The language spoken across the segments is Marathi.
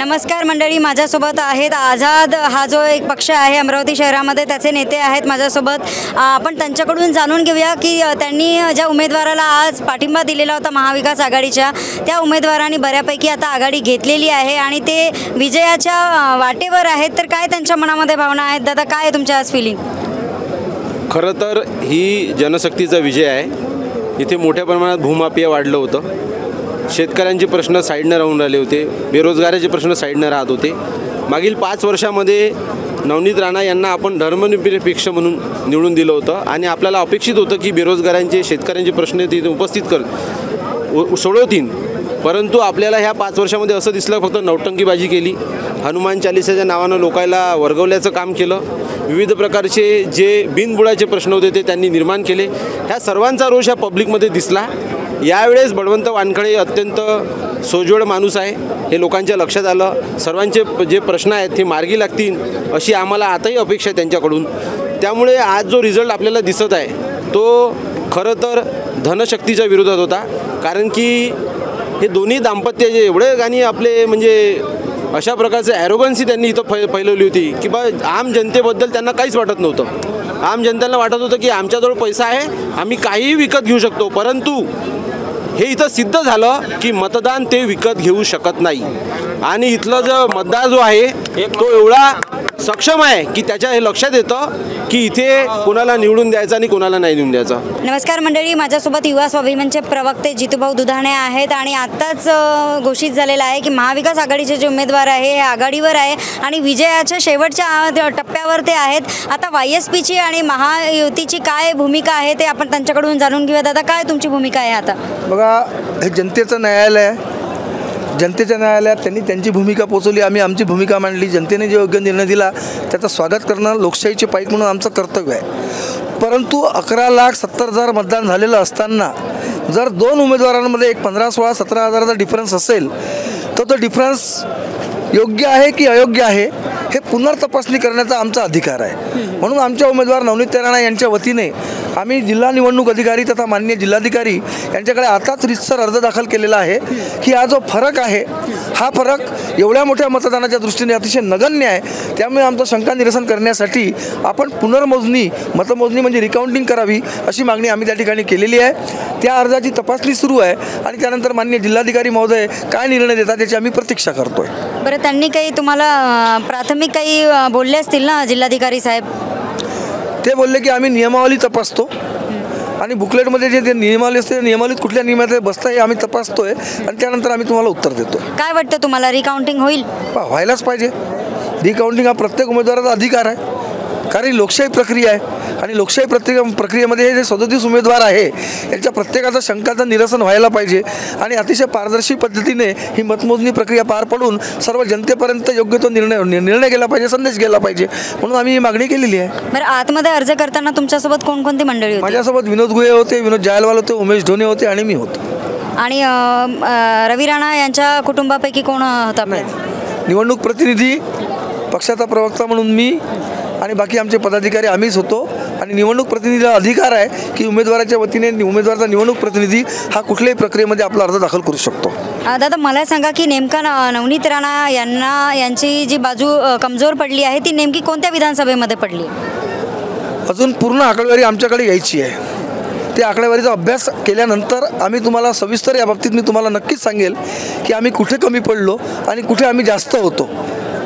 नमस्कार मंडळी, माझ्यासोबत आहेत आझाद हा जो एक पक्ष आहे अमरावती शहरामध्ये, त्याचे नेते आहेत माझ्यासोबत। आपण त्यांच्याकडून जाणून घेऊया की त्यांनी ज्या उमेदवाराला आज पाठिंबा दिलेला होता महाविकास आघाडीच्या, त्या उमेदवारांनी बऱ्यापैकी आता आघाडी घेतलेली आहे आणि ते विजयाच्या वाटेवर आहेत। तर काय त्यांच्या मनामध्ये भावना आहेत दादा, काय आहे तुमच्या आज फिलिंग? खरं तर ही जनशक्तीचा विजय आहे। इथे मोठ्या प्रमाणात भूमाफिया वाढलं होतं, शेतकऱ्यांचे प्रश्न साईडनं राहून राहिले होते, बेरोजगाराचे प्रश्न साईडनं राहत होते। मागील 5 वर्षामध्ये नवनीत राणा यांना आपण धर्मनिरपेक्ष म्हणून निवडून दिलं होतं आणि आपल्याला अपेक्षित होतं की बेरोजगारांचे शेतकऱ्यांचे प्रश्न तिथे उपस्थित सोडवतील। परंतु आपल्याला ह्या 5 वर्षामध्ये असं दिसलं, फक्त नौटंकीबाजी केली, हनुमान चालिसाच्या नावानं लोकांना वर्गवल्याचं काम केलं, विविध प्रकारचे जे बिनबुडाचे प्रश्न होते ते त्यांनी निर्माण केले। ह्या सर्वांचा रोष ह्या पब्लिकमध्ये दिसला। यावेळेस बळवंत वानखडे अत्यंत सोज्वळ माणूस आहे, हे लोकांच्या लक्षात आलं। सर्वांचे जे प्रश्न आहेत ते मार्गी लागतील अशी आम्हाला आताही अपेक्षा आहे त्यांच्याकडून। त्यामुळे आज जो रिझल्ट आपल्याला दिसत आहे तो खरं तर धनशक्तीच्या विरोधात होता, कारण की हे दोन्ही दाम्पत्य जे एवढे गाणी आपले म्हणजे अशा प्रकारचे ॲरोगन्सी त्यांनी इथं फैलवली होती की बा आम जनतेबद्दल त्यांना काहीच वाटत नव्हतं। आम जनतेला वाटत होतं की आमच्याजवळ पैसा आहे, आम्ही काहीही विकत घेऊ शकतो। परंतु हे इथं सिद्ध झालं की मतदान ते विकत घेऊ शकत नाही आणि इथलं जो मतदार जो आहे तो एवढा सक्षम आहे की त्याच्या हे लक्षात येतं की इथे कोणाला निवडून द्यायचं आणि कोणाला नाही निवडून द्यायचं। नमस्कार मंडळी, माझ्यासोबत युवा स्वाभिमानचे प्रवक्ते जितूभाऊ दुधाणे आहेत आणि आत्ताच घोषित झालेलं आहे की महाविकास आघाडीचे जे उमेदवार आहे हे आघाडीवर आहे आणि विजयाच्या शेवटच्या टप्प्यावर ते आहेत। आता YSPची आणि महायुतीची काय भूमिका आहे ते आपण त्यांच्याकडून जाणून घेऊया। दादा, काय तुमची भूमिका आहे? आता बघा, हे जनतेचं न्यायालय आहे, जनतेच्या न्यायालयात त्यांनी त्यांची भूमिका पोचवली, आम्ही आमची भूमिका मांडली। जनतेने जे योग्य निर्णय दिला त्याचं स्वागत करणं लोकशाहीचे पाईक म्हणून आमचं कर्तव्य आहे। परंतु 11,70,000 मतदान झालेलं असताना जर 2 उमेदवारांमध्ये एक 15, 16, 17 डिफरन्स असेल तर तो डिफरन्स योग्य आहे की अयोग्य आहे हे पुनर्तपासणी करण्याचा आमचा अधिकार आहे। म्हणून आमच्या उमेदवार नवनीत राणा यांच्या वतीने आम्ही जिल्हा निवडणूक अधिकारी तथा माननीय जिल्हाधिकारी यांच्याकडे आताच रितसर अर्ज दाखल केलेला आहे की हा जो फरक आहे हा फरक एवढ्या मोठ्या मतदानाच्या दृष्टीने अतिशय नगण्य आहे। त्यामुळे आमचं शंका निरसन करण्यासाठी आपण पुनर्मोजणी, मतमोजणी म्हणजे रिकाउंटिंग करावी अशी मागणी आम्ही त्या ठिकाणी केलेली आहे। त्या अर्जाची तपासणी सुरू आहे आणि त्यानंतर माननीय जिल्हाधिकारी महोदय काय निर्णय देतात याची आम्ही प्रतीक्षा करतोय। बरं, त्यांनी काही तुम्हाला प्राथमिक काही बोलले असतील ना जिल्हाधिकारी साहेब? ते बोलले की आम्ही नियमावली तपासतो आणि बुकलेटमध्ये जे नियमावली असते नियमावलीत कुठल्या नियमात बसतं हे आम्ही तपासतोय आणि त्यानंतर आम्ही तुम्हाला उत्तर देतो। काय वाटतं तुम्हाला, रिकाउंटिंग होईल? व्हायलाच पाहिजे। रिकाउंटिंग हा प्रत्येक उमेदवाराचा अधिकार आहे, कारण लोकशाही प्रक्रिया आहे आणि लोकशाही प्रक्रियेमध्ये हे जे 37 उमेदवार आहे यांच्या प्रत्येकाचं शंकाचं निरसन व्हायला पाहिजे आणि अतिशय पारदर्शी पद्धतीने ही मतमोजणी प्रक्रिया पार पडून सर्व जनतेपर्यंत योग्य तो निर्णय गेला पाहिजे, संदेश गेला पाहिजे, म्हणून आम्ही ही मागणी केलेली आहे। बरं, आतमध्ये अर्ज करताना तुमच्यासोबत कोणकोणती मंडळी होती? माझ्यासोबत विनोद गुहे होते, विनोद जायलवाल होते, उमेश ढोणे होते आणि मी होतो। आणि रवी राणा यांच्या कुटुंबापैकी कोण होता? निवडणूक प्रतिनिधी, पक्षाचा प्रवक्ता म्हणून मी आणि बाकी आमचे पदाधिकारी आम्हीच होतो आणि निवडणूक प्रतिनिधीला अधिकार आहे की उमेदवाराच्या वतीने उमेदवाराचा निवडणूक प्रतिनिधी हा कुठल्याही प्रक्रियेमध्ये आपला अर्ज दाखल करू शकतो। दादा, मला सांगा की नेमका नवनीत राणा यांची जी बाजू कमजोर पडली आहे ती नेमकी कोणत्या विधानसभेमध्ये पडली? अजून पूर्ण आकडेवारी आमच्याकडे यायची आहे। त्या आकडेवारीचा अभ्यास केल्यानंतर आम्ही तुम्हाला सविस्तर या बाबतीत मी तुम्हाला नक्कीच सांगेल की आम्ही कुठे कमी पडलो आणि कुठे आम्ही जास्त होतो।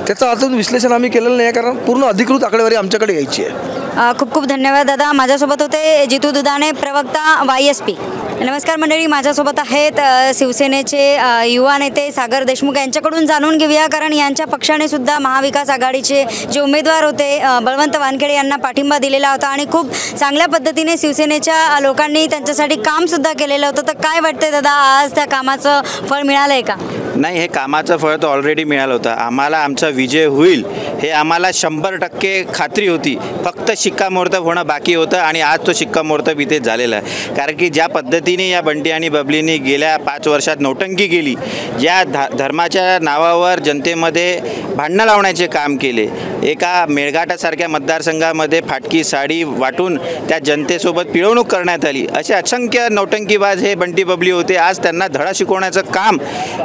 त्याचं अजून विश्लेषण आम्ही केलेलं नाही, कारण पूर्ण अधिकृत आकडेवारी आमच्याकडे यायची आहे। खूप खूप धन्यवाद दादा। माझ्यासोबत होते जितू दुधाणे, प्रवक्ता YSP। नमस्कार मंडळी, माझ्यासोबत आहेत शिवसेनेचे युवा नेते सागर देशमुख। यांच्याकडून जाणून घेऊया, कारण यांच्या पक्षाने सुद्धा महाविकास आघाडीचे जे उमेदवार होते बळवंत वानखेडे यांना पाठिंबा दिलेला होता आणि खूप चांगल्या पद्धतीने शिवसेनेच्या लोकांनी त्यांच्यासाठी कामसुद्धा केलेलं होतं। तर काय वाटतंय दादा, आज त्या कामाचं फळ मिळालं आहे का? नाही, हे कामाचं फळ तर ऑलरेडी मिळालं होतं। आम्हाला आमचा विजय होईल हे आम्हाला 100% खात्री होती, फक्त शिक्कामोर्तब होणं बाकी होतं आणि आज तो शिक्कामोर्तब इथे झालेला आहे। कारण की ज्या पद्धतीने या बंटी आणि बबलींनी गेल्या 5 वर्षात नौटंकी केली, ज्या धर्माच्या नावावर जनतेमध्ये भांडणं लावण्याचे काम केले, एका मेळघाटासारख्या मतदारसंघामध्ये फाटकी साडी वाटून त्या जनतेसोबत पिळवणूक करण्यात आली. असे असंख्य नौटंकीबाज हे बंटी बबली होते. आज त्यांना धडा शिकवण्याचं काम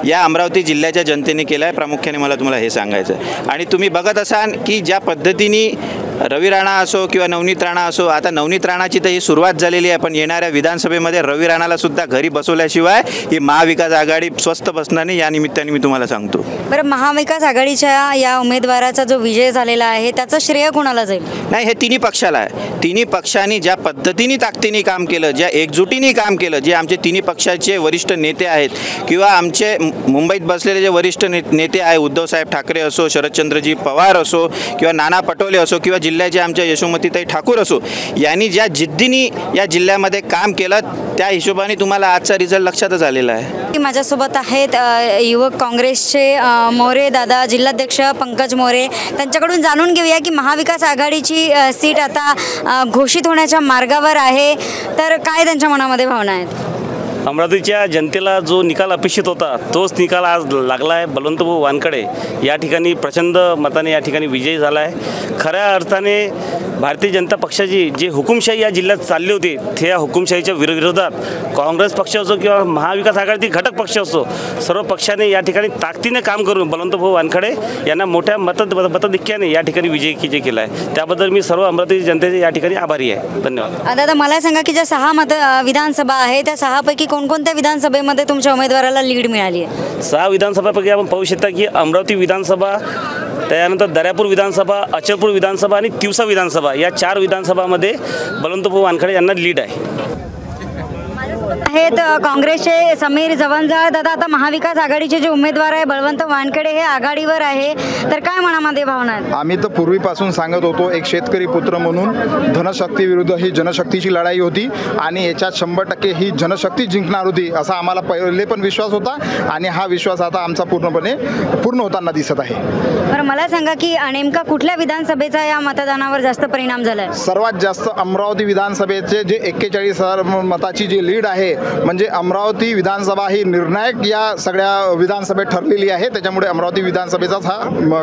या अमरावती जिल्ह्याच्या जनतेने केलं आहे. प्रामुख्याने मला तुम्हाला हे सांगायचं आहे. आणि तुम्ही बघत असाल की ज्या पद्धतीने रवी राणा असो किंवा नवनीत राणा असो, आता नवनीत राणाची तर ही सुरुवात झालेली आहे, पण येणाऱ्या विधानसभेमध्ये रवी राणाला सुद्धा घरी बसवल्याशिवाय ही महाविकास आघाडी स्वस्थ बसणार नाही. या निमित्ताने मी तुम्हाला सांगतो. बरं, महाविकास आघाडीच्या या उमेदवाराचा जो विजय झालेला आहे त्याचं श्रेय कोणाला जाईल? नाही, हे तिन्ही पक्षाला आहे. तिन्ही पक्षांनी ज्या पद्धतीने ताकदीने काम केलं, ज्या एकजुटीने काम केलं, जे आमचे तिन्ही पक्षाचे वरिष्ठ नेते आहेत किंवा आमचे मुंबईत बसलेले जे वरिष्ठ नेते आहे, उद्धवसाहेब ठाकरे असो, शरदचंद्रजी पवार असो किंवा नाना पटोले असो किंवा जिल्ह्याच्या आमच्या यशोमतीताई ठाकूर असो, यांनी ज्या जिद्दीने या जिल्ह्यामध्ये काम केलं त्या हिशोबाने तुम्हाला आजचा रिझल्ट लक्षातच आलेला आहे. माझ्यासोबत आहेत युवक काँग्रेसचे मोरे दादा, जिल्हाध्यक्ष पंकज मोरे. त्यांच्याकडून जाणून घेऊया की महाविकास आघाडीची सीट आता घोषित होण्याच्या मार्गावर आहे, तर काय त्यांच्या मनामध्ये भावना आहेत? अमरावतीच्या जनतेला जो निकाल अपेक्षित होता तोच निकाल आज लागला आहे. बलवंतभाऊ वानखडे या ठिकाणी प्रचंड मताने या ठिकाणी विजयी झाला आहे. खऱ्या अर्थाने भारतीय जनता पक्षाची जी हुकुमशाही या जिल्ह्यात चालली होती त्या हुकुमशाहीच्या विरोधात काँग्रेस पक्ष असो किंवा महाविकास आघाडीतील घटक पक्ष असो, सर्व पक्षाने या ठिकाणी ताकदीने काम करून बलवंतभाऊ वानखडे यांना मोठ्या मतधिक्याने या ठिकाणी विजय केला आहे. त्याबद्दल मी सर्व अमरावती जनतेचे या ठिकाणी आभारी आहे. धन्यवाद. दादा, मला सांगा की ज्या 6 विधानसभा आहे त्या 6पैकी कोणकोणत्या विधानसभेमध्ये तुमच्या उमेदवाराला लीड मिळाली आहे? 6 विधानसभापैकी आपण पाहू शकता की अमरावती विधानसभा, त्यानंतर दर्यापूर विधानसभा, अचलपूर विधानसभा आणि तिवसा विधानसभा या 4 विधानसभामध्ये बलवंतभाऊ वानखडे यांना लीड आहे. आहेत काँग्रेसचे समीर जवंजाळ. दादा, आता महाविकास आघाडीचे जे उमेदवार आहे बळवंत वानखडे हे आघाडीवर आहे, तर काय मनामध्ये भावना आहेत? आम्ही तर पूर्वीपासून सांगत होतो, एक शेतकरी पुत्र म्हणून धनशक्ती विरुद्ध ही जनशक्तीची लढाई होती आणि याच्यात 100% ही जनशक्ती जिंकणार होती असा आम्हाला पहिले पण विश्वास होता आणि हा विश्वास आता आमचा पूर्ण होताना दिसत आहे. बरं, मला सांगा की नेमका कुठल्या विधानसभेचा या मतदानावर जास्त परिणाम झाला आहे? सर्वात जास्त अमरावती विधानसभेचे जे 41,000 मताची जी लीड आहे, म्हणजे अमरावती विधानसभा ही निर्णायक या सगळ्या विधानसभेत ठरलेली आहे. त्याच्यामुळे अमरावती विधानसभेचाच हा